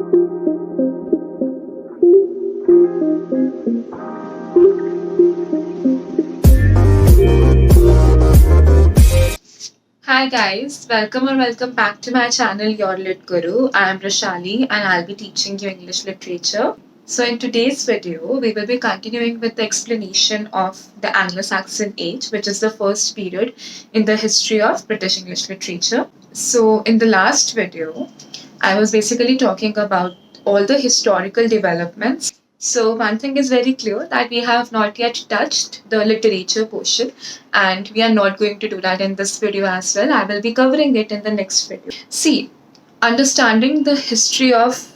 Hi guys, welcome back to my channel Your Lit Guru. I am Rashali and I'll be teaching you English literature. So in today's video, we will be continuing with the explanation of the Anglo-Saxon age, which is the first period in the history of British English literature. So in the last video, I was basically talking about all the historical developments. So one thing is very clear that we have not yet touched the literature portion, and we are not going to do that in this video as well. I will be covering it in the next video. See, understanding the history of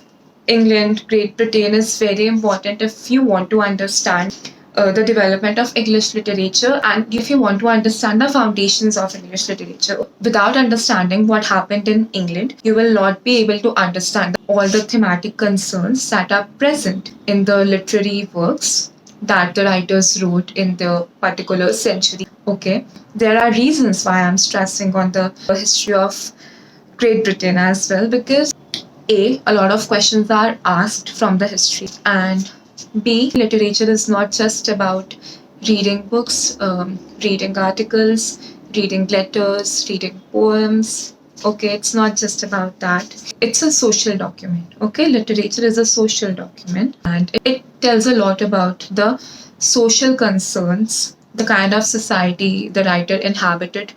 England, Great Britain is very important if you want to understand the development of English literature and if you want to understand the foundations of English literature. Without understanding what happened in England, you will not be able to understand all the thematic concerns that are present in the literary works that the writers wrote in the particular century. Okay, there are reasons why I'm stressing on the history of Great Britain as well, because a lot of questions are asked from the history, and B, literature is not just about reading books, reading articles, reading letters, reading poems. Okay, it's not just about that. It's a social document. Okay, literature is a social document and it tells a lot about the social concerns, the kind of society the writer inhabited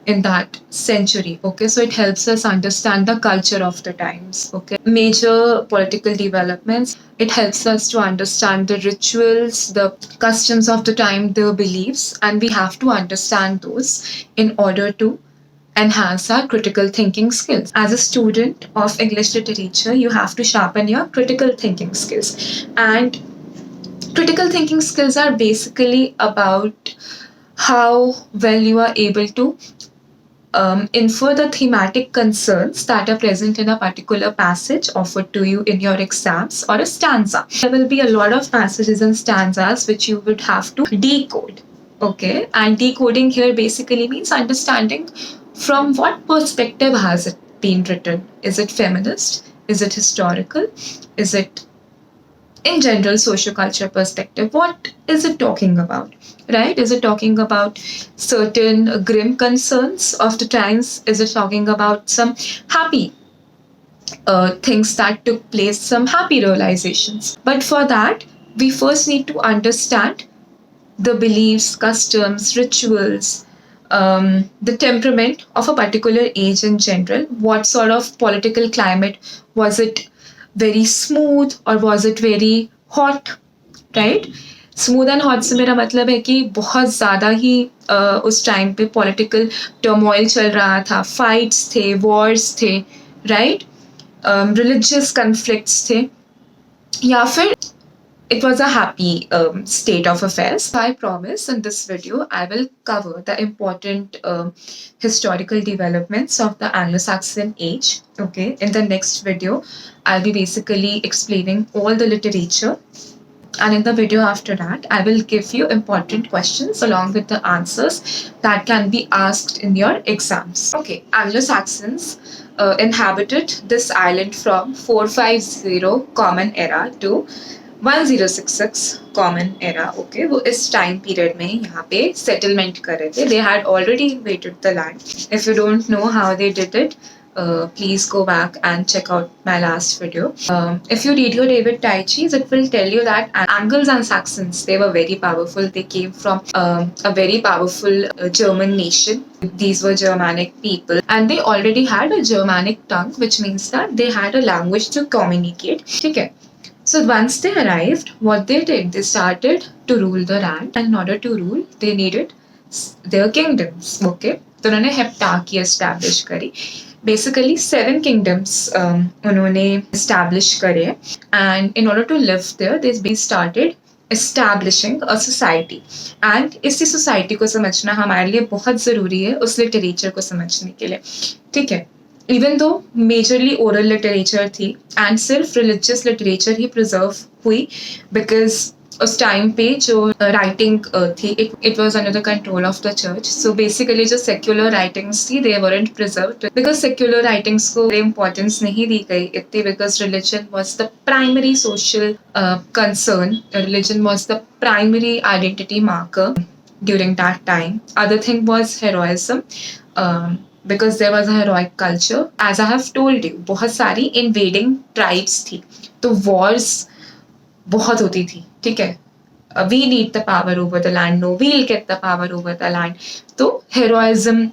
in that century. Okay, so it helps us understand the culture of the times. Okay, major political developments. It helps us to understand the rituals, the customs of the time, the beliefs, and we have to understand those in order to enhance our critical thinking skills. As a student of English literature, you have to sharpen your critical thinking skills. And critical thinking skills are basically about how well you are able to infer the thematic concerns that are present in a particular passage offered to you in your exams or a stanza. There will be a lot of passages and stanzas which you would have to decode. Okay, and decoding here basically means understanding from what perspective has it been written. Is it feminist? Is it historical? Is it in general socioculture perspective? What is it talking about? Right? Is it talking about certain grim concerns of the times? Is it talking about some happy things that took place, some happy realizations? But for that, we first need to understand the beliefs, customs, rituals, the temperament of a particular age in general. What sort of political climate? Was it very smooth or was it very hot? Right? Smooth and hot से मेरा मतलब है कि बहुत ज़्यादा ही उस time पे political turmoil चल रहा था, फाइट्स थे, वॉर्स थे, राइट, रिलीजियस कन्फ्लिक्ट्स थे, या फिर it was a happy state of affairs. I promise in this video I will cover the important historical developments of the Anglo-Saxon age. Okay, in the next video I'll be basically explaining all the literature. And in the video after that, I will give you important questions along with the answers that can be asked in your exams. Okay, Anglo-Saxons inhabited this island from 450 Common Era to 1066 Common Era. Okay, वो इस time period में यहाँ पे settlement कर रहे थे. They had already invaded the land. If you don't know how they did it, please go back and check out my last video. If you read your David Teich's, it will tell you that Angles and Saxons, they were very powerful. They came from a very powerful German nation. These were Germanic people and they already had a Germanic tongue, which means that they had a language to communicate. Okay. So once they arrived, what they did, they started to rule the land, and in order to rule, they needed their kingdoms. Okay, तो उन्होंने Heptarchy establish करी. Basically 7 kingdoms उन्होंने establish करे, and in order to live there, they started establishing a society. And इसी society को समझना हमारे लिए बहुत ज़रूरी है उस literature को समझने के लिए. ठीक है? Even though majorly oral literature थी and सिर्फ religious literature ही preserve हुई, because उस टाइम पे जो राइटिंग थी it was under the control of the church. So basically जो सेक्युलर राइटिंग्स थी दे weren't preserved because secular writings को इम्पोर्टेंस नहीं दी गई इतनी because religion was the primary social concern. Religion was the primary identity marker during that time. Other thing was heroism. Because there was a heroic culture. As I have told you, बहुत सारी invading tribes थी, तो wars बहुत होती थी, ठीक है. We need the power over the land. No, we'll get the power over the land. तो heroism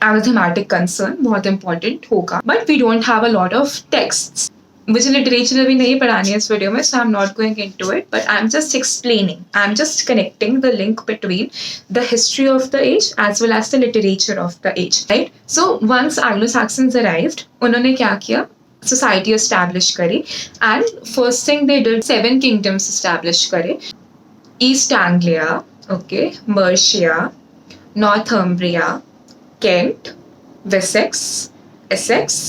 as a thematic concern बहुत important होगा. But we don't have a lot of texts. मुझे लिटरेचर अभी नहीं पढ़ानी है इस वीडियो में, so I'm not going into it, but I'm just explaining. I'm just connecting the link between the history of the age as well as the literature of the age, right? So once Anglo-Saxons arrived, उन्होंने क्या किया? Society establish करी, and first thing they did 7 kingdoms establish करे. East Anglia, okay, Mercia, Northumbria, Kent, Wessex, Essex,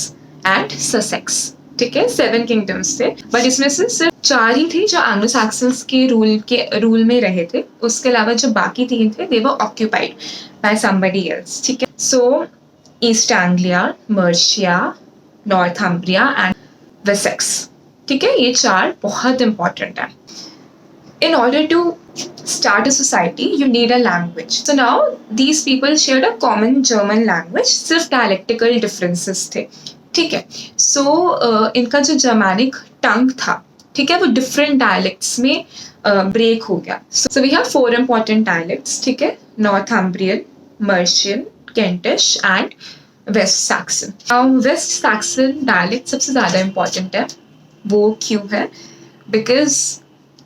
and Sussex. ठीक है, 7 kingdoms थे, but इसमें से सिर्फ 4 ही थे जो एंग्लो सैक्सन्स के रूल में रहे थे. उसके अलावा जो बाकी 3 थे they were occupied by somebody else. ठीक है, so East Anglia, Mercia, Northumbria and Wessex. ठीक है, ये 4 बहुत इंपॉर्टेंट है. In order to start a society, you need a language. So now these people shared a common German language. सिर्फ dialectical differences थे. ठीक है, सो इनका जो जर्मैनिक टंग था, ठीक है, वो डिफरेंट डायलेक्ट्स में ब्रेक हो गया. So we have 4 important dialects. ठीक है, Northumbrian, Mercian, Kentish and West Saxon. West Saxon dialect सबसे ज़्यादा इंपॉर्टेंट है. वो क्यों है? बिकॉज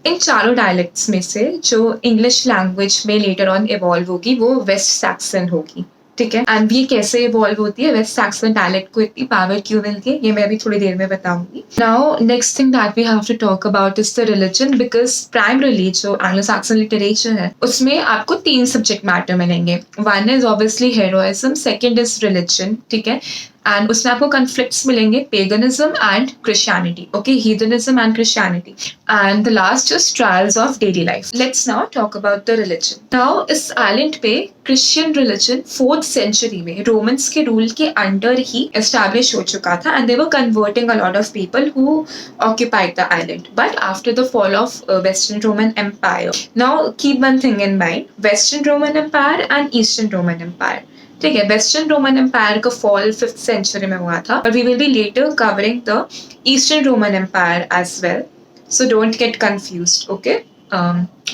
इन चारों डायलेक्ट्स में से जो इंग्लिश लैंग्वेज में लेटर ऑन इवॉल्व होगी वो वेस्ट सैक्सन होगी. ठीक है, एंड ये कैसे इवॉल्व होती है, वेस्ट सैक्सन डायलेक्ट को इतनी पावर क्यों मिलती है, ये मैं अभी थोड़ी देर में बताऊंगी. Now next thing that we have to talk about is the religion, because primarily जो एंग्लो सैक्सन लिटरेचर है उसमें आपको 3 सब्जेक्ट मैटर मिलेंगे. One is obviously heroism, second is religion. ठीक है, एंड उसमें आपको कन्फ्लिक्ट्स मिलेंगे, paganism and Christianity. Okay, heathenism and Christianity. And the last is trials of daily life. Let's now talk about the religion. Now इस island पे Christian religion 4th century में Romans के rule के under ही establish हो चुका था, and they were converting a lot of people who occupied the island. But after the fall of western Roman empire, now keep one thing in mind, western Roman empire and eastern Roman empire. ठीक है, western Roman empire का fall 5th century में हुआ था, but we will be later covering the eastern Roman empire as well, so don't get confused. Okay,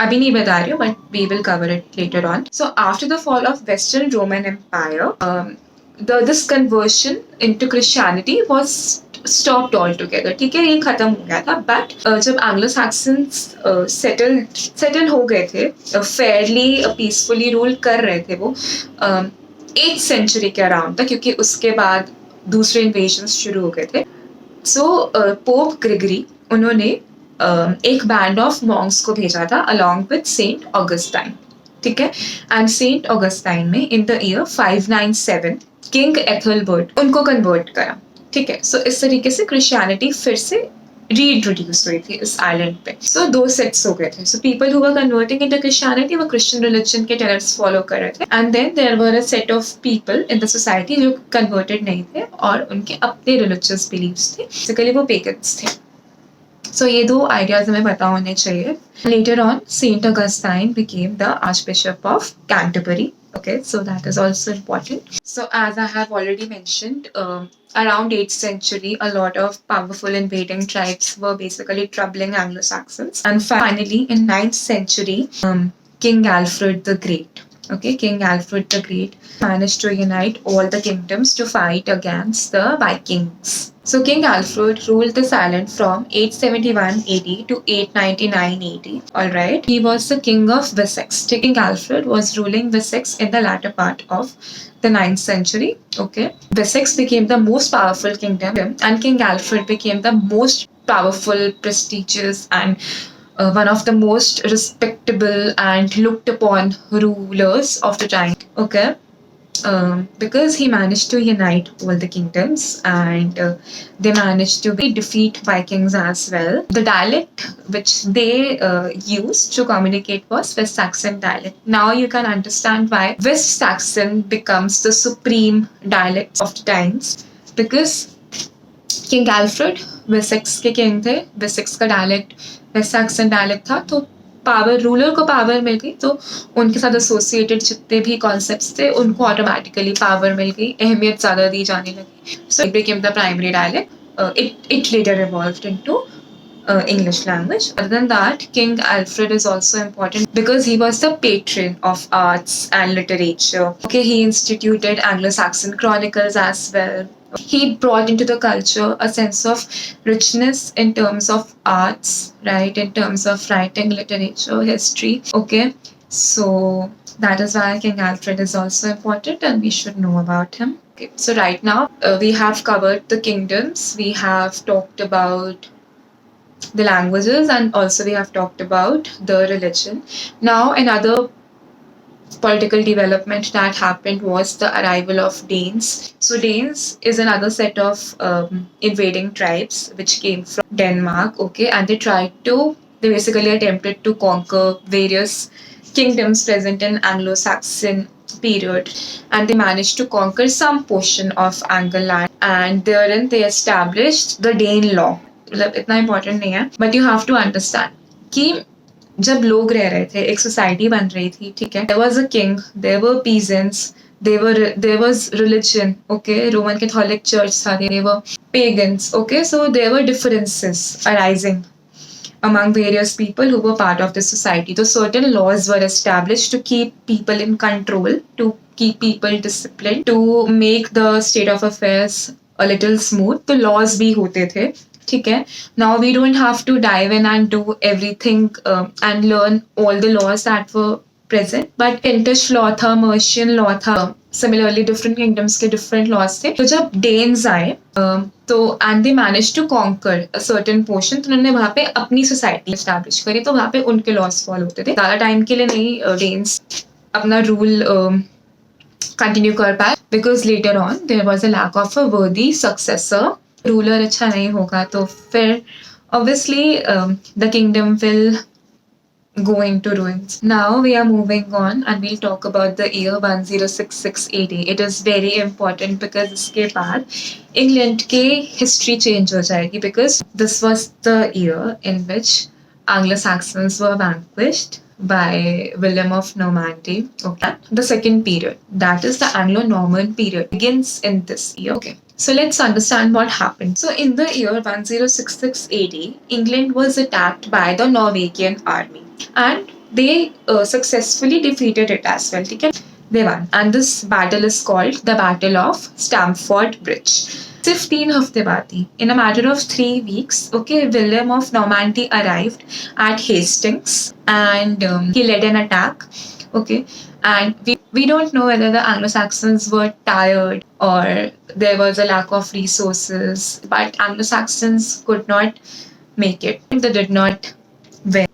अभी नहीं बता रही हूँ, but we will cover it later on. So after the fall of western Roman empire this conversion into Christianity was stopped all together. ठीक है, ये खत्म हो गया था. बट जब एंग्लो सैक्सन्स सेटल हो गए थे, फेयरली पीसफुली रूल कर रहे थे वो 8th सेंचुरी के अराउंड था, क्योंकि उसके बाद दूसरे इन्वेजन्स शुरू हो गए थे. सो पोप ग्रेगरी उन्होंने एक बैंड ऑफ मॉन्क्स को भेजा था अलॉन्ग विद सेंट ऑगस्टाइन. ठीक है, एंड सेंट ऑगस्टाइन में इन द ईयर 597 किंग एथेलबर्ट उनको कन्वर्ट करा. ठीक है, सो इस तरीके से क्रिश्चियनिटी फिर से रीइंट्रोड्यूस हुई थी इस आइलैंड पे. सो 2 सेट्स हो गए थे. So people who were converting into Christianity वो क्रिश्चियन रिलीजन के टेनर्स फॉलो कर रहे थे, and then there were a set of people in the society जो कन्वर्टेड नहीं थे और उनके अपने रिलीजियस बिलीव्स थे. बेसिकली वो पेगन्स थे. सो ये 2 आइडियाज हमें पता होने चाहिए. Later on Saint Augustine became the archbishop of Canterbury. Okay, so that is also important. So as I have already mentioned, around 8th century, a lot of powerful invading tribes were basically troubling Anglo-Saxons. And finally, in 9th century, King Alfred the Great, okay, King Alfred the Great managed to unite all the kingdoms to fight against the Vikings. So King Alfred ruled this island from 871 AD to 899 AD. Alright, he was the king of Wessex. King Alfred was ruling Wessex in the latter part of the 9th century. Okay, Wessex became the most powerful kingdom, and King Alfred became the most powerful, prestigious, and one of the most respectable and looked upon rulers of the time. Okay. because he managed to unite all the kingdoms, and they managed to defeat Vikings as well. The dialect which they used to communicate was West Saxon dialect. Now you can understand why West Saxon becomes the supreme dialect of the times, because king Alfred Wessex के king थे. Wessex का dialect waste Saxon dialect था, तो power ruler को power मिल गई, तो उनके साथ एसोसिएटेड जितने भी कॉन्सेप्ट्स थे उनको ऑटोमेटिकली पावर मिल गई, अहमियत ज़्यादा दी जाने लगी. So it became the primary dialect. It later evolved into English language. Other than that, King Alfred is also important because he was the patron of arts and literature. Okay, he instituted Anglo-Saxon Chronicles as well. He brought into the culture a sense of richness in terms of arts, right? In terms of writing, literature, history. Okay, so that is why King Alfred is also important and we should know about him. Okay, so right now we have covered the kingdoms, we have talked about the languages, and also we have talked about the religion. Now another political development that happened was the arrival of Danes. So Danes is another set of invading tribes which came from Denmark, okay, and they basically attempted to conquer various kingdoms present in Anglo-Saxon period, and they managed to conquer some portion of Anglo land, and therein they established the Danelaw. मतलब इतना important नहीं है, but you have to understand कि जब लोग रह रहे थे, एक सोसाइटी बन रही थी, ठीक है. There was a king, there were peasants, there was religion, okay. Roman Catholic Church था, they were pagans, okay. So there were differences arising among various people who were part of the society. So certain laws were established to keep people in control, to keep people disciplined, to make the state of affairs a little smooth. तो laws भी होते थे, ठीक है. Now we don't have to dive in and do everything and learn all the laws that were present, but Kentish law था, Mercian law था. Similarly different kingdoms के different laws थे. तो जब Danes आए तो and they managed to conquer a certain portion, तो उन्होंने वहाँ पे अपनी society establish करी, तो वहाँ पे उनके laws follow होते थे. ज़्यादा time के लिए नहीं Danes अपना rule continue कर पाए, because later on there was a lack of a worthy successor. Ruler अच्छा नहीं होगा तो फिर obviously the kingdom will go into ruins. Now we are moving on and we'll talk about the year 1066 AD. It is very important because इसके बाद England के history change हो जाएगी, because this was the year in which Anglo-Saxons were vanquished by William of Normandy. Okay, the second period, that is the Anglo-Norman period, begins in this year. Okay, so let's understand what happened. So in the year 1066 AD, England was attacked by the Norwegian army, and they successfully defeated it as well. Okay? They won, and this battle is called the Battle of Stamford Bridge. सिर्फ 3 हफ्ते बाद ही, in a matter of 3 weeks, okay, William of Normandy arrived at Hastings and he led an attack, okay, and we don't know whether the Anglo-Saxons were tired or there was a lack of resources, but Anglo-Saxons could not make it. They did not win.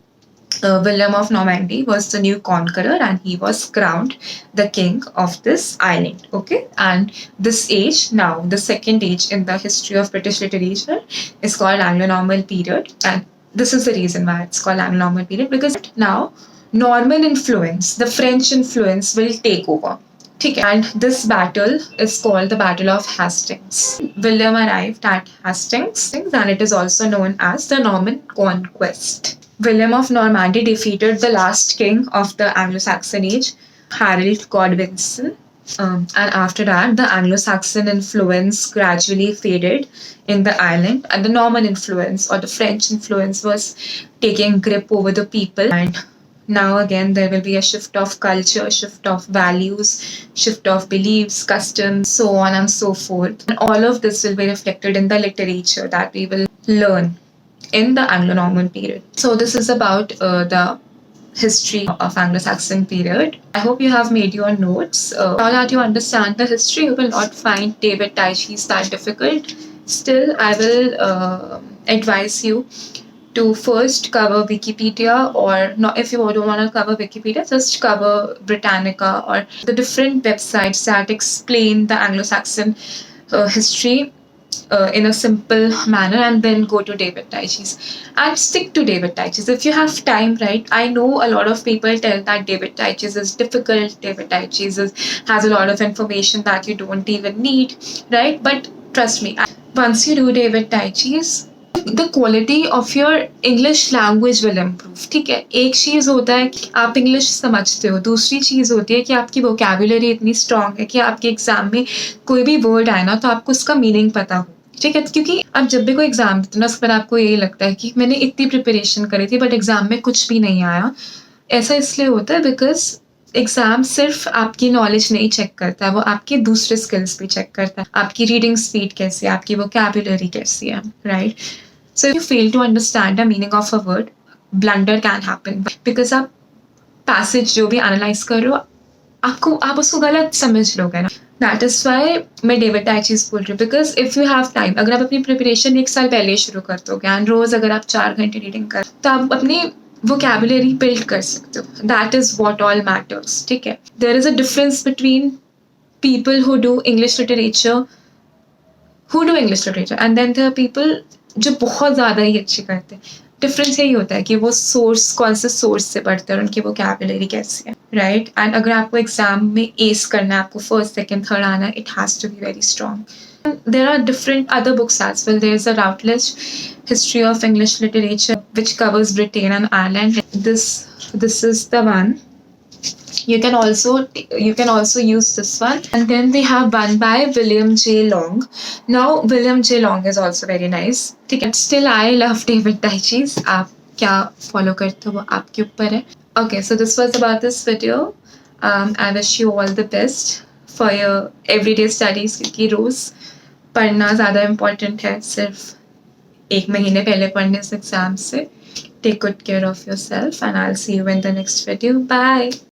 William of Normandy was the new conqueror and he was crowned the king of this island. Okay, and this age, now the second age in the history of British literature, is called Anglo-Norman Period, and this is the reason why it's called Anglo-Norman Period, because now Norman influence, the French influence will take over. Okay, and this battle is called the Battle of Hastings. William arrived at Hastings and it is also known as the Norman Conquest. William of Normandy defeated the last king of the Anglo-Saxon age, Harold Godwinson, and after that the Anglo-Saxon influence gradually faded in the island, and the Norman influence or the French influence was taking grip over the people. And now again there will be a shift of culture, shift of values, shift of beliefs, customs, so on and so forth, and all of this will be reflected in the literature that we will learn in the Anglo-Norman period. So this is about the history of Anglo-Saxon period. I hope you have made your notes. Now that you understand the history, you will not find David Teichie's that difficult. Still, I will advise you to first cover Wikipedia, or not, if you don't want to cover Wikipedia, just cover Britannica or the different websites that explain the Anglo-Saxon history in a simple manner, and then go to David Teich's and stick to David Teich's if you have time, right? I know a lot of people tell that David Teich's is difficult, David Teich's has a lot of information that you don't even need, right? But trust me, once you do David Teich's, the quality of your English language will improve. ठीक है, एक चीज़ होता है कि आप English समझते हो, दूसरी चीज़ होती है कि आपकी वोकैबुलरी इतनी स्ट्रांग है कि आपके एग्जाम में कोई भी वर्ड आए ना तो आपको उसका मीनिंग पता हो, ठीक है? क्योंकि आप जब भी कोई एग्जाम देते हो ना, उस पर आपको यही लगता है कि मैंने इतनी प्रिपरेशन करी थी बट एग्जाम में कुछ भी नहीं आया। ऐसा इसलिए होता है बिकॉज एग्जाम सिर्फ आपकी नॉलेज नहीं चेक करता, वो आपके दूसरे स्किल्स भी चेक करता है, आपकी रीडिंग स्पीड कैसी है, आपकी वोकैबुलरी कैसी है, right? So if you fail to understand the meaning of a word, blunder can happen because आप passage जो भी analyze कर रहे हो, आप उसको गलत समझ लोगे ना। That is why मैं David Teich's बोल रही हूँ, because if you have time, अगर आप अपनी preparation 1 साल पहले शुरू कर दोगे and रोज अगर आप 4 घंटे रीडिंग कर, तो आप अपनी vocabulary build कर सकते हो। That is what all matters, ठीक है? There is a difference between people who do English literature and then there are people जो बहुत ज़्यादा ही अच्छी करते हैं। डिफरेंस यही होता है कि वो सोर्स कौन से सोर्स से पढ़ते हैं और उनकी वोकैबुलरी कैसी है, राइट? एंड अगर आपको एग्जाम में एस करना है, आपको फर्स्ट सेकंड थर्ड आना है, it has to be very strong. There are different other books as well. There's a Routledge History of English Literature which covers Britain and Ireland. This is the one. You can also use this one, and then they have one by William J. Long. Now William J. Long is also very nice. Still I love David Teich's. आप क्या follow करते हो वो आपके ऊपर है. Okay, so this was about this video. I wish you all the best for your everyday studies, क्योंकि रोज पढ़ना ज़्यादा important है, सिर्फ 1 महीने पहले पढ़ने से एग्जाम से. Take good care of yourself and I'll see you in the next video. Bye.